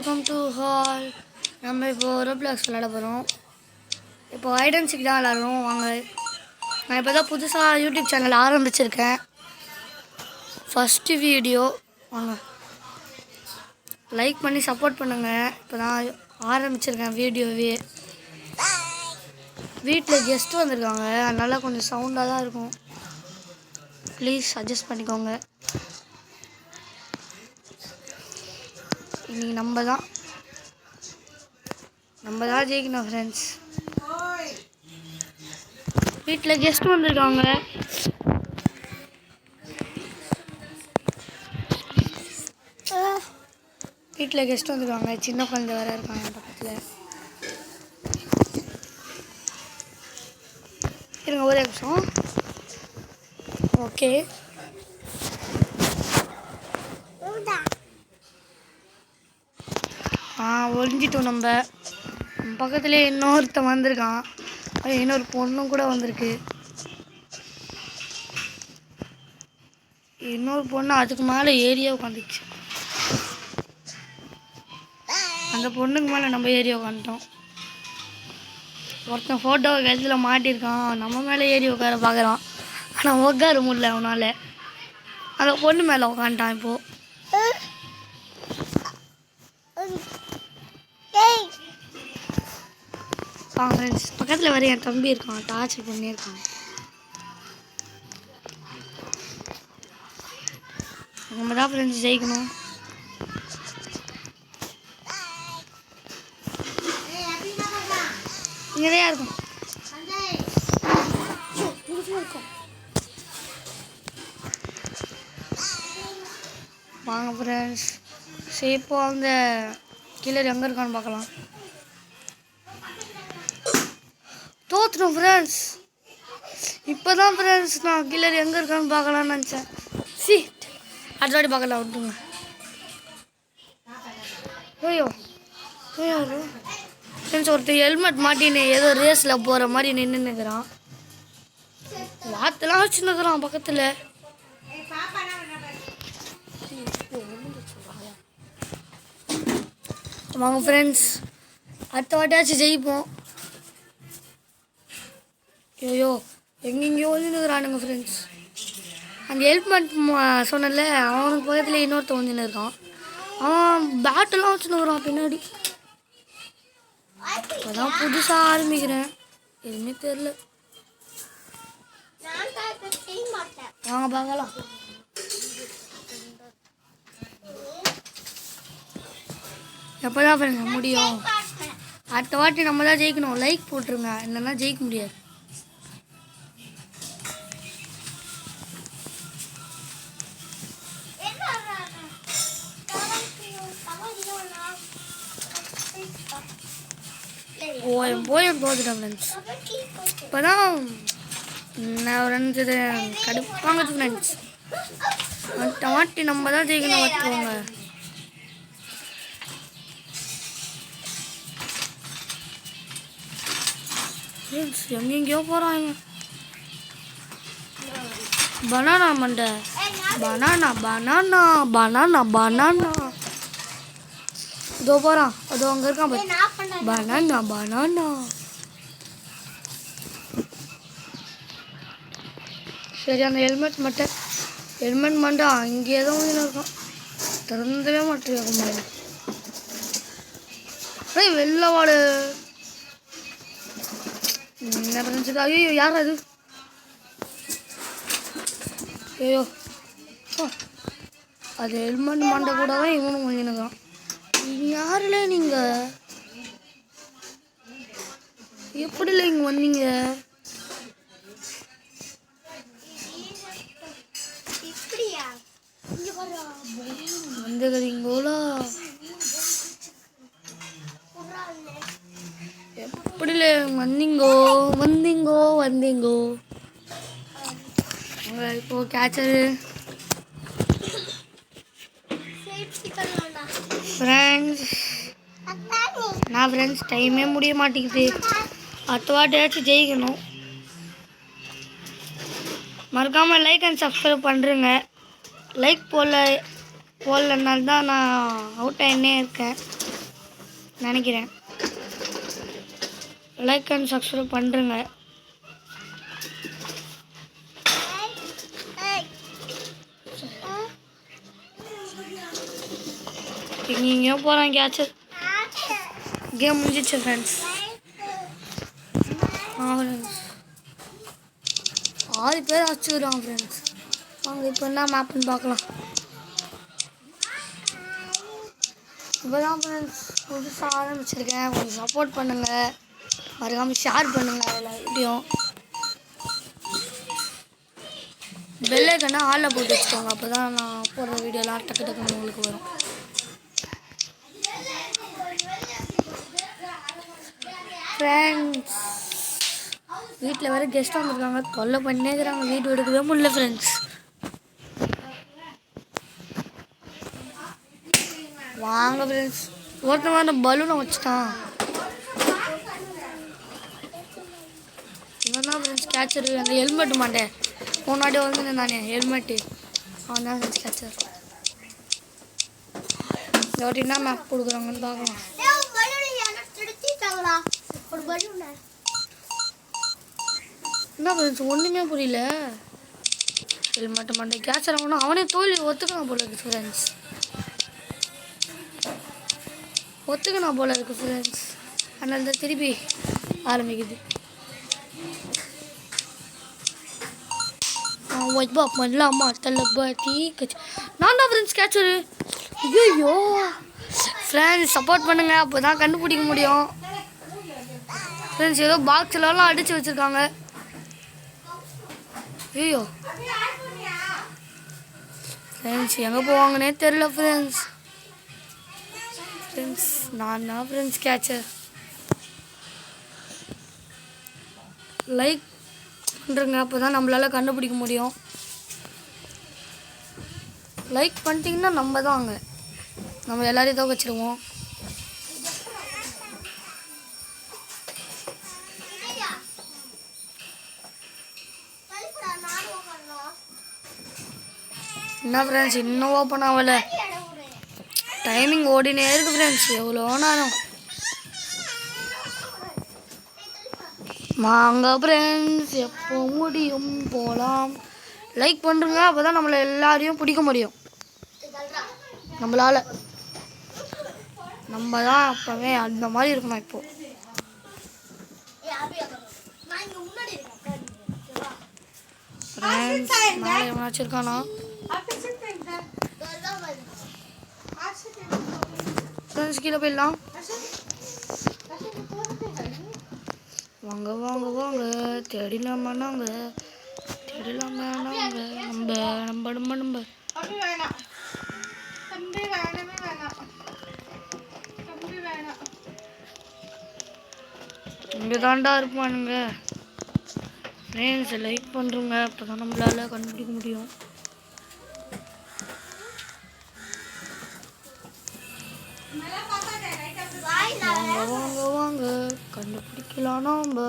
Welcome to hall. நம்ம இப்போ Roblox விளையாட போகிறோம். இப்போ ஹைட் அண்ட் சீக் தான் விளையாடுறோம். வாங்க, நான் இப்போ தான் புதுசாக யூடியூப் சேனல் ஆரம்பிச்சிருக்கேன். ஃபஸ்ட்டு வீடியோ, வாங்க லைக் பண்ணி சப்போர்ட் பண்ணுங்கள். இப்போ தான் ஆரம்பிச்சிருக்கேன் வீடியோவே. வீட்டில் கெஸ்ட் வந்திருக்காங்க, அதனால் கொஞ்சம் சவுண்டாக தான் இருக்கும். ப்ளீஸ் அட்ஜஸ்ட் பண்ணிக்கோங்க. இன்னைக்கு நம்ம தான் ஜெயிக்கணும் ஃப்ரெண்ட்ஸ். வீட்டில் கெஸ்ட் வந்திருக்காங்க. சின்ன குழந்தை வேறு இருக்காங்க பக்கத்தில். இருங்க ஒரே நிமிஷம். ஓகே, ஒழிஞ்சிட்டோம். நம்ம பக்கத்துலேயே இன்னொருத்தன் வந்திருக்கான். இன்னொரு பொண்ணும் கூட வந்திருக்கு. இன்னொரு பொண்ணு அதுக்கு மேலே ஏரியா உட்காந்துச்சு. அந்த பொண்ணுக்கு மேலே நம்ம ஏரியா உட்காந்துட்டோம். ஒருத்தன் ஃபோட்டோ கழுத்தில் மாட்டியிருக்கான், நம்ம மேலே ஏறி உட்கார பார்க்குறான். ஆனால் உட்கார முடியல அவனால். அந்த பொண்ணு மேலே உட்காந்துட்டான். இப்போது ஃப்ரெண்ட்ஸ், பக்கத்தில் வர என் தம்பி இருக்கான், டார்ச்சர் பண்ணியிருக்கான். நம்ம தான் ஃப்ரெண்ட்ஸ் ஜெயிக்கணும். இங்கே தான் இருக்கும். வாங்க ஃப்ரெண்ட்ஸ், சரி இப்போ அந்த கில்லர் எங்கே இருக்கான்னு பார்க்கலாம். தோற்றுட்டோம் ஃப்ரெண்ட்ஸ். இப்போ தான் ஃப்ரெண்ட்ஸ் நான் கில்லர் எங்கே இருக்கான்னு பார்க்கலான்னு நினச்சேன். அடுத்த வாட்டி பார்க்கலாம், விட்டுங்க. ஐயோ ஃப்ரெண்ட்ஸ், ஒருத்தர் ஹெல்மெட் மாட்டின்னு ஏதோ ரேஸில் போகிற மாதிரி நின்றுன்னுக்கிறான். வாத்தெல்லாம் வச்சுன்னுக்குறான் பக்கத்தில். வாங்க ஃப்ரெண்ட்ஸ், அடுத்த வாட்டியாச்சும் ஜெயிப்போம். ஐயோ எங்கெங்கேயோ வந்துன்னுக்குறானுங்க ஃப்ரெண்ட்ஸ். அந்த ஹெல்மெட் சொன்னல, அவனுக்கு பக்கத்தில் இன்னொருத்த வந்துன்னு இருக்கான். அவன் பேட்டெல்லாம் வச்சுன்னுக்குறான் பின்னாடி. அதான் புதுசாக ஆரம்பிக்கிறேன், எதுவுமே தெரில. வாங்க பார்க்கலாம். எப்போ தான் ஃப்ரெண்ட்ஸ் முடியும்? அடுத்த வாட்டி நம்ம தான் ஜெயிக்கணும். லைக் போட்டுருங்க, இல்லைன்னா ஜெயிக்க முடியாது. போய் போதுட்டேன் ஃப்ரெண்ட்ஸ். இப்போ தான் நான் ரெண்டு கடுப்பாங்க ஃப்ரெண்ட்ஸ். அடுத்த வாட்டி நம்ம தான் ஜெயிக்கணும் வச்சுக்கோங்க. ஃப்ரெண்ட்ஸ் எங்கெங்கேயோ போகிறாங்க. பனானா மண்டை, பனானா இதோ போகிறான். அதோ அங்கே இருக்கான். பனானா சரி, அந்த ஹெல்மெட் மண்டை அங்கே ஏதோ இருக்கான். திறந்தவே மாட்டேன். வெளில வாடு. என்ன பண்ணுச்சு? ஐயோ யார் அது? ஐயோ அது ஹெல்மெட் மண்டை கூட தான் இவனும் வாங்கினுக்கான். யாருல நீங்கள்? எப்படில இங்கே வந்தீங்க? வந்துக்கிறீங்களா? எப்படில வந்தீங்கோ? இப்போ கேட்சரு ஃப்ரெண்ட்ஸ் டைமே முடிய மாட்டேங்குது. அடுத்த வாட்டியாச்சும் ஜெயிக்கணும். மறக்காமல் லைக் அண்ட் சப்ஸ்கிரைப் பண்ணுறேங்க. லைக் போடலனால தான் நான் அவுட் ஆகினே இருக்கேன். நினைக்கிறேன். லைக் அண்ட் சப்ஸ்கிரைப் பண்ணுறேங்க. எங்கேயோ போகிறான் கேட்சர். கேம் முடிஞ்சிச்சு ஃப்ரெண்ட்ஸ். ஃப்ரெண்ட்ஸ் 6 பேர் அடிச்சுக்கிறான் ஃப்ரெண்ட்ஸ். வாங்க இப்போ என்ன மேப்னு பார்க்கலாம். இப்போ தான் ஃப்ரெண்ட்ஸ் புதுசாக ஆரம்பிச்சிருக்கேன். கொஞ்சம் சப்போர்ட் பண்ணுங்கள், மறக்காமல் ஷேர் பண்ணுங்கள். அதில் வீடியும் பெல்லைக்கன்னா ஆளில் போட்டு வச்சுக்கோங்க. அப்போ தான் நான் போடுற வீடியோலாம் டக்கு டக்குன்னு உங்களுக்கு வரும். ஃப்ரெண்ட்ஸ் வீட்டில் வேறு கெஸ்ட் வந்துருக்காங்க, தொல்லை பண்ணினே இருக்கிறாங்க. வீடு எடுக்கவே முடியல ஃப்ரெண்ட்ஸ். வாங்க ஃப்ரெண்ட்ஸ். ஒருத்தவங்க அந்த பலூனை வச்சுட்டான். இவன் தான் ஃப்ரெண்ட்ஸ் கேட்சரு. அந்த ஹெல்மெட்டு மாட்டேன் முன்னாடி வந்து நானே ஹெல்மெட்டு அவன் தான் ஃப்ரெண்ட்ஸ் கேட்சர். இந்த வாட்டி என்ன மேப் கொடுக்குறாங்கன்னு பார்க்கலாம். என்ன ஃப்ரெண்ட்ஸ் ஒன்றுமே புரியல. ஹெல்மெட்டு மாட்டே கேட்சர் ஆகணும். அவனே தோல்வி ஒத்துக்கணும் போல இருக்கு ஃப்ரெண்ட்ஸ். ஒத்துக்கணும் போல இருக்கு ஃப்ரெண்ட்ஸ். அதனால தான் திருப்பி ஆரம்பிக்குது. வைப்பா பண்ணலாமா தள்ளி கட்சி. நான் தான் ஃப்ரெண்ட்ஸ் கேட்சரு. ஐயோ ஃப்ரெண்ட்ஸ் சப்போர்ட் பண்ணுங்கள், அப்போ தான் கண்டுபிடிக்க முடியும். ஃப்ரெண்ட்ஸ் ஏதோ பாக்ஸ்லலாம் அடித்து வச்சுருக்காங்க. ஐயோ ஃப்ரெண்ட்ஸ் எங்கே போவாங்கன்னே தெரில ஃப்ரெண்ட்ஸ். நான் தான் ஃப்ரெண்ட்ஸ் கேட்சர். லைக் பண்ணுறங்க, அப்போ தான் நம்மளால் கண்டுபிடிக்க முடியும். லைக் பண்ணிட்டீங்கன்னா நம்ம தான் அங்கே நம்ம எல்லாரையும் தான் வச்சுருவோம். என்ன ஃப்ரெண்ட்ஸ் இன்னும் ஓப்பன் ஆகலை. டைமிங் ஓடினே இருக்குது ஃப்ரெண்ட்ஸ். எவ்வளோ நேரம் வாங்க ஃப்ரெண்ட்ஸ். எப்போ முடியும் போகலாம். லைக் பண்ணுறங்க, அப்போ தான் நம்மளை எல்லாரையும் பிடிக்க முடியும். நம்மளால் நம்ம தான் அப்போவே அந்த மாதிரி இருக்கணும். இப்போது ஃப்ரெண்ட்ஸ் நாளை எவனாச்சும் இருக்கானா? ஃப்ரெண்ட்ஸ் கீழே போயிடலாம். வாங்க வாங்க வாங்க தேடிலாமா நாங்கள் தேடலாமா நாங்கள் நம்ம நம்ம நம்ம நம்ம இங்கே தாண்டா இருப்பானுங்க. ஃப்ரெண்ட்ஸ் லைக் பண்ணுறோங்க, அப்போ தான் நம்மளால் கண்டுபிடிக்க முடியும். வாங்க வாங்க வாங்க கண்டுபிடிக்கலாம் நம்ம.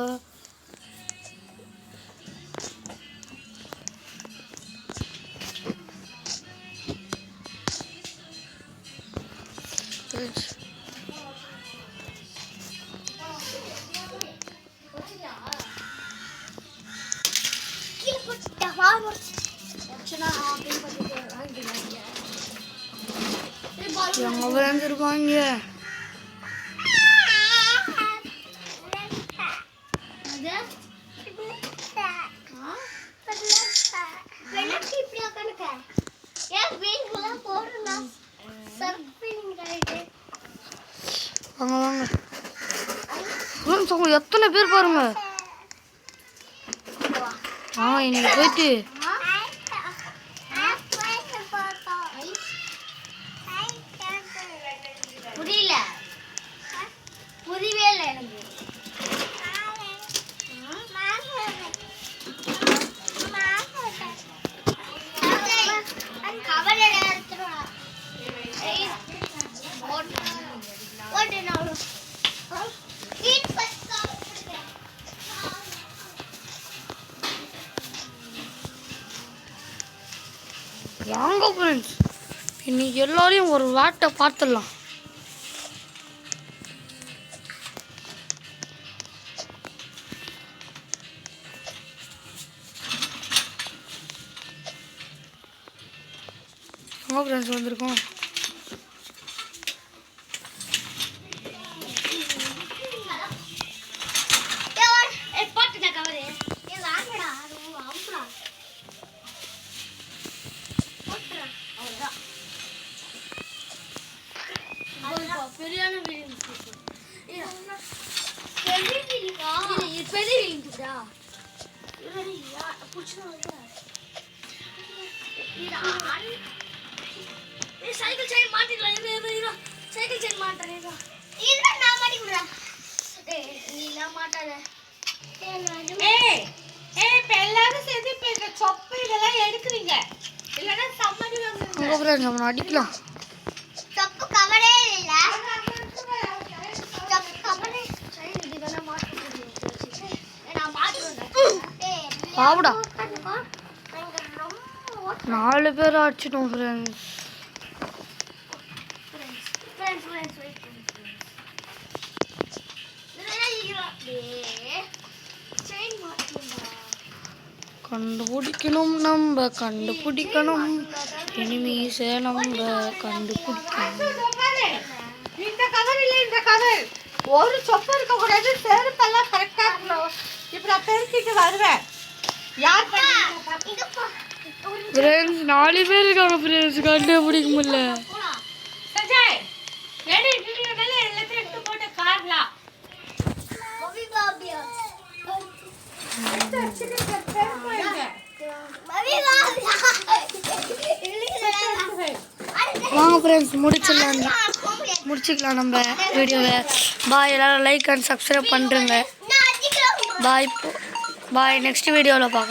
எங்க விளையாண்டுருப்பாங்க. வாங்க வாங்க ஃப்ரெண்ட்ஸ், அவங்க எத்தனை பேர் பாருங்க. இன்னைக்கு போயிட்டு புரியல, புரியவே இல்லை எனக்கு. வாங்க ஃப்ரெண்ட்ஸ், இன்னைக்கு எல்லாரையும் ஒரு வாட்டை பார்த்துடலாம். வாங்க ஃப்ரெண்ட்ஸ் வந்திருக்கோம். சைக்கிள் செயின் மாட்டிடலாம். சைக்கிள் செயின் மாட்டேன். நான் மாட்டி விடுறேன். நீ எல்லாம் மாட்டாத. இப்ப எல்லாரும் சேர்ந்து இப்ப இந்த சொப்பு இதெல்லாம் எடுக்கிறீங்க. இல்லைன்னா சம்மதி நம்ம அடிக்கலாம். சொப்பு கவரே இல்ல. சொப்பு கவரே சரி இதெல்லாம் மாட்டி விடுறேன். நான் மாட்டுறேன். பாவுடா 4 பேர் அடிச்சிட்டோம் ஃப்ரெண்ட்ஸ். கண்டுபிடிக்கணும் நம்ம கண்டுபிடிக்கணும் எனிமீஸை நம்ம கண்டுபிடிக்கணும். இந்த கவர் இல்லை இந்த கவர் ஒரு சொப்பு இருக்க கூடாது. செருப்பெல்லாம் கரெக்டா இப்ப நான் பெருக்கிட்டு வருவேன். யார் ஃப்ரெண்ட்ஸ் 4 பேர் இருக்காங்க ஃப்ரெண்ட்ஸ் கண்டுபிடிக்க முடியல. சஞ்சய் ஏடி வீடியோ மேல எல்லாத்தையும் எடுத்து போட்டு கார்லாம் மம்மி பாபியா வாங்க ஃப்ரெண்ட்ஸ் முடிச்சுக்கலாம் நம்ம வீடியோவை. பாய். எல்லாரும் லைக் அண்ட் சப்ஸ்கிரைப் பண்ணுறேங்க. பாய். நெக்ஸ்ட் வீடியோவில் பார்க்கலாம்.